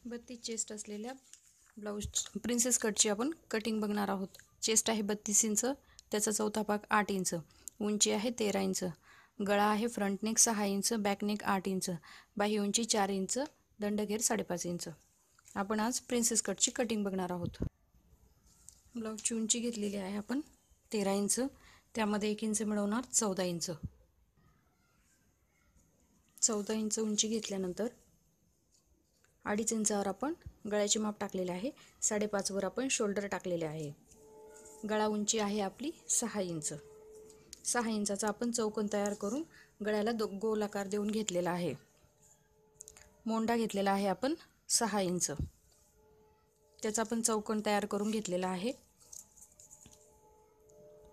32 chest असलेल्या blouse princess कटची आपण cutting बघणार आहोत। चेस्ट आहे 32 इंच, त्याचा चौथा भाग 8 इंच, उंची आहे 13 इंच, गळा आहे front neck 6 inch, back neck 8 inch, बाही उंची 4 इंच, दंडघेर 5.5 इंच। आपण आज प्रिन्सेस कटची कटिंग बघणार आहोत। ब्लाऊजची उंची घेतलेली आहे आपण 13 इंच, त्यामध्ये 1 इंच मिळवणार 14 इंच। 14 इंच उंची घेतल्यानंतर 2.5 इंचावर आपण गळ्याचे माप टाकलेले आहे। 5.5 वर आपण शोल्डर टाकलेले आहे। गळा उंची आहे आपली 6 इंच। 6 इंचाचा आपण चौकोन तयार करून गळ्याला गोल आकार देऊन घेतलेला आहे। मोंडा घेतलेला आहे आपण 6 इंच, त्याचा आपण चौकोन तयार करून घेतलेला आहे।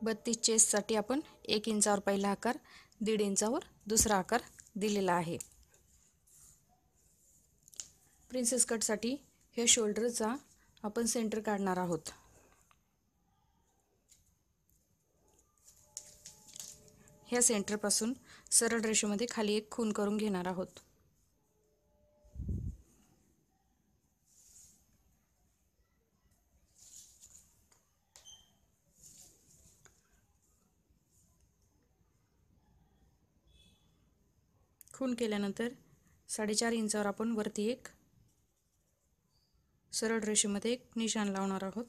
32 चेस्टसाठी आपण 1 इंचावर पहिला आकार, 1.5 इंचावर दुसरा आकार दिलेला आहे। प्रिन्सेस कटसाठी हे शोल्डरचा आपण सेंटर काढणार आहोत। ह्या सेंटरपासून सरळ रेषेमध्ये खाली एक खून करून घेणार आहोत। खून केल्यानंतर 4.5 इंचावर आपण वरती एक सरळ रेषेमध्ये एक निशाण लावणार आहोत।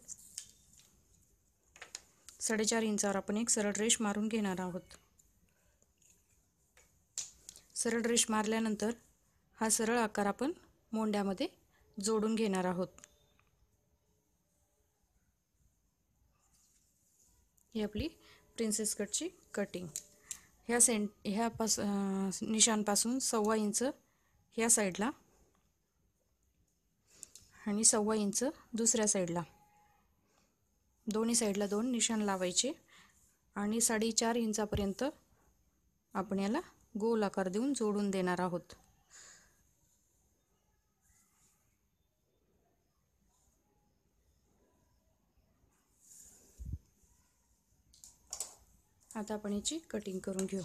4.5 इंचावर आपण एक सरळ रेष मारून घेणार आहोत। सरळ रेष मारल्यानंतर हा सरळ आकार आपण मोंड्यामध्ये जोडून घेणार आहोत। ही आपली प्रिन्सेस कटची कटिंग। ह्या निशाणपासून 1.25 इंच ह्या साईडला आणि 1.25 इंच दुसऱ्या साईडला, दोन्ही साईडला 2 निशाण लावायचे आणि 4.5 इंचापर्यंत आपण याला गोल आकार देऊन जोडून देणार आहोत। आता आपण याची कटिंग करून घेऊ।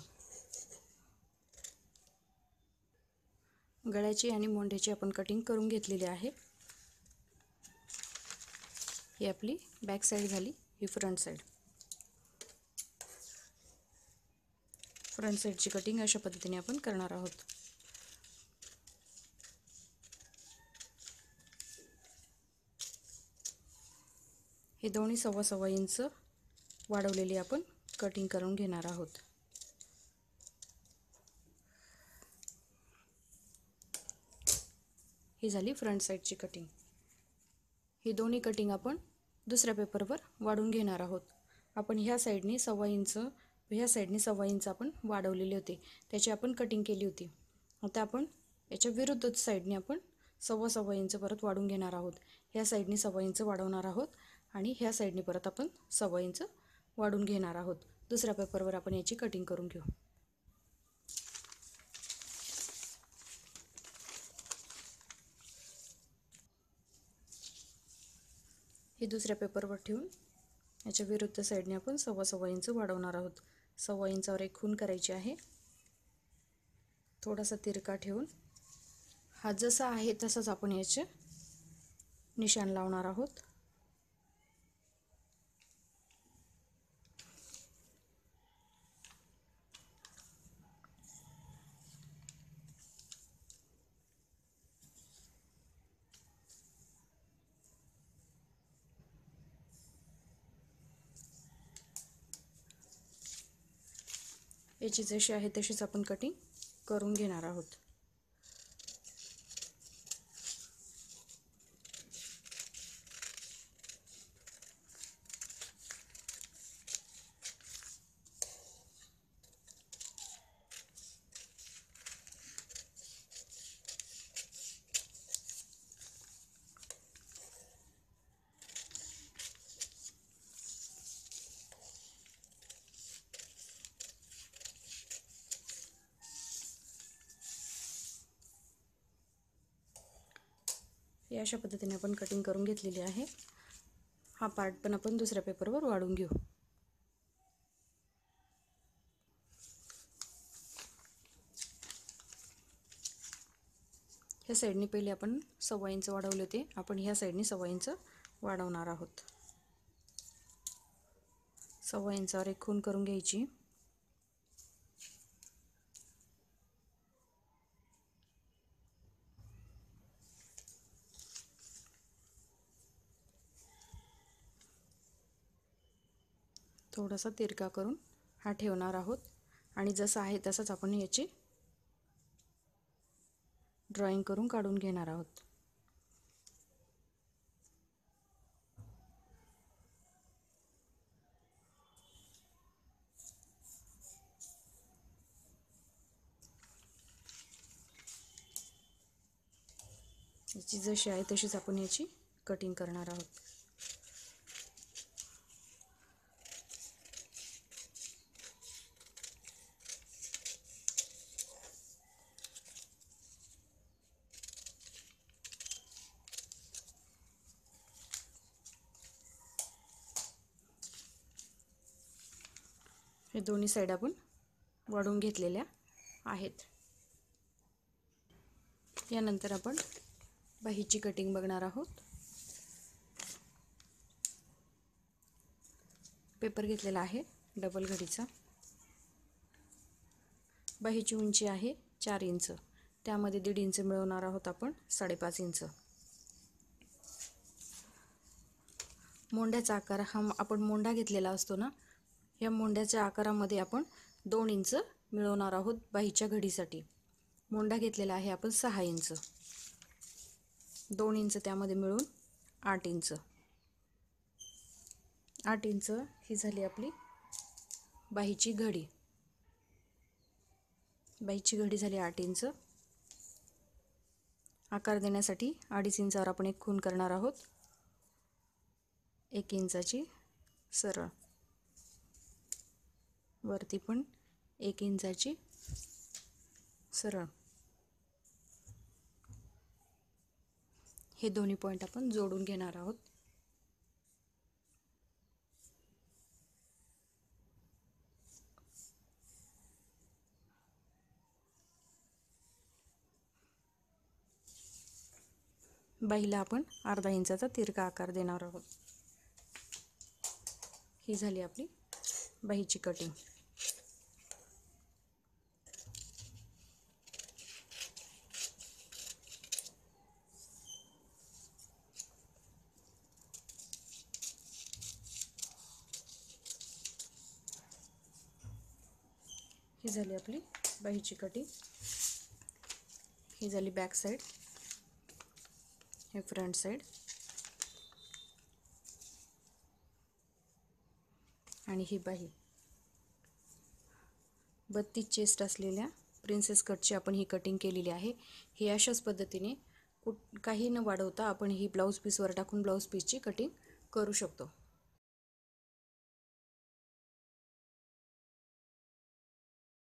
गळ्याची आणि मोंड्याची आपण कटिंग करून घेतलेली आहे। ही आपली बॅक साईड झाली, ही फ्रंट साईड। फ्रंट साईडची कटिंग अशा पद्धतीने आपण करणार आहोत। हे दोन्ही 1.25 इंच वाढवलेली आपण कटिंग करून घेणार आहोत। ही झाली फ्रंट साईडची कटिंग। ही दोन्ही कटिंग आपण दुसऱ्या पेपरवर वाढून घेणार आहोत। आपण ह्या साईडने 1.25 इंच, ह्या साईडने 1.25 इंच आपण वाढवलेले होते, त्याची आपण कटिंग केली होती। आता आपण याच्या विरुद्ध साईडने आपण 1.25 इंच परत वाढून घेणार आहोत। ह्या साईडने 1.25 इंच वाढवणार आहोत आणि ह्या साईडने परत आपण 1.25 इंच वाढून घेणार आहोत। दुसऱ्या पेपरवर आपण याची कटिंग करून घेऊ। हे दुसऱ्या पेपरवर ठेवून याच्या विरुद्ध साईडने आपण 1.25 इंच वाढवणार आहोत। 1.25 इंचावर एक खून करायची आहे। थोडासा तिरका ठेवून हा जसा आहे तसाच आपण याचे निशाण लावणार आहोत। याची जशी आहे तशीच आपण कटिंग करून घेणार आहोत। या अशा पद्धतीने आपण कटिंग करून घेतलेली आहे। हा पार्ट पण आपण दुसऱ्या पेपरवर वाढून घेऊ। ह्या साईडने पहिले आपण 1.25 इंच वाढवले होते, आपण ह्या साईडने 1.25 इंच वाढवणार आहोत. 1.25 इंचावर एक खूण करून घ्यायची. थोडासा तिरका करून हा ठेवणार आहोत आणि जसा आहे तसाच आपण याची ड्रॉइंग करून काढून घेणार आहोत. याची जशी आहे तशीच आपण याची कटिंग करणार आहोत. हे दोन्ही साइड आपण वाढवून घेतलेल्या आहेत. यानंतर आपण बाहीची कटिंग बघणार आहोत. पेपर घेतलेला आहे डबल घडीचा. बाहीची उंची आहे 4 इंच, त्यामध्ये 1.5 इंच मिळवणार आहोत आपण 5.5 इंच. मोंड्याचा आकार हा आपण मोंडा घेतलेला असतो ना, या मोंड्याच्या आकारामध्ये आपण 2 इंच मिळवणार आहोत बाहीच्या घडीसाठी. मोंडा घेतलेला आहे आपण 6 इंच, 2 इंच त्यामध्ये मिळून 8 इंच. 8 इंच ही झाली आपली बाहीची घडी. बाहीची घडी झाली 8 इंच. आकार देण्यासाठी 2.5 इंचावर आपण एक खूण करणार आहोत. 1 इंचाची सरळ, वरती पण 1 इंचाची सरळ. हे दोन्ही पॉइंट आपण जोडून घेणार आहोत. बाहीला आपण 1/2 इंचाचा तिरका आकार देणार आहोत. ही झाली आपली बाहीची कटिंग. ही झाली आपली बाहीची कटिंग. ही झाली बॅक साइड, हे फ्रंट साइड आणि ही बाही. 32 चेस्ट असलेल्या प्रिन्सेस कटची आपण ही कटिंग केलेली आहे. ही अशाच पद्धतीने काही न वाढवता आपण ही ब्लाऊज पीसवर टाकून ब्लाऊज पीसची कटिंग करू शकतो.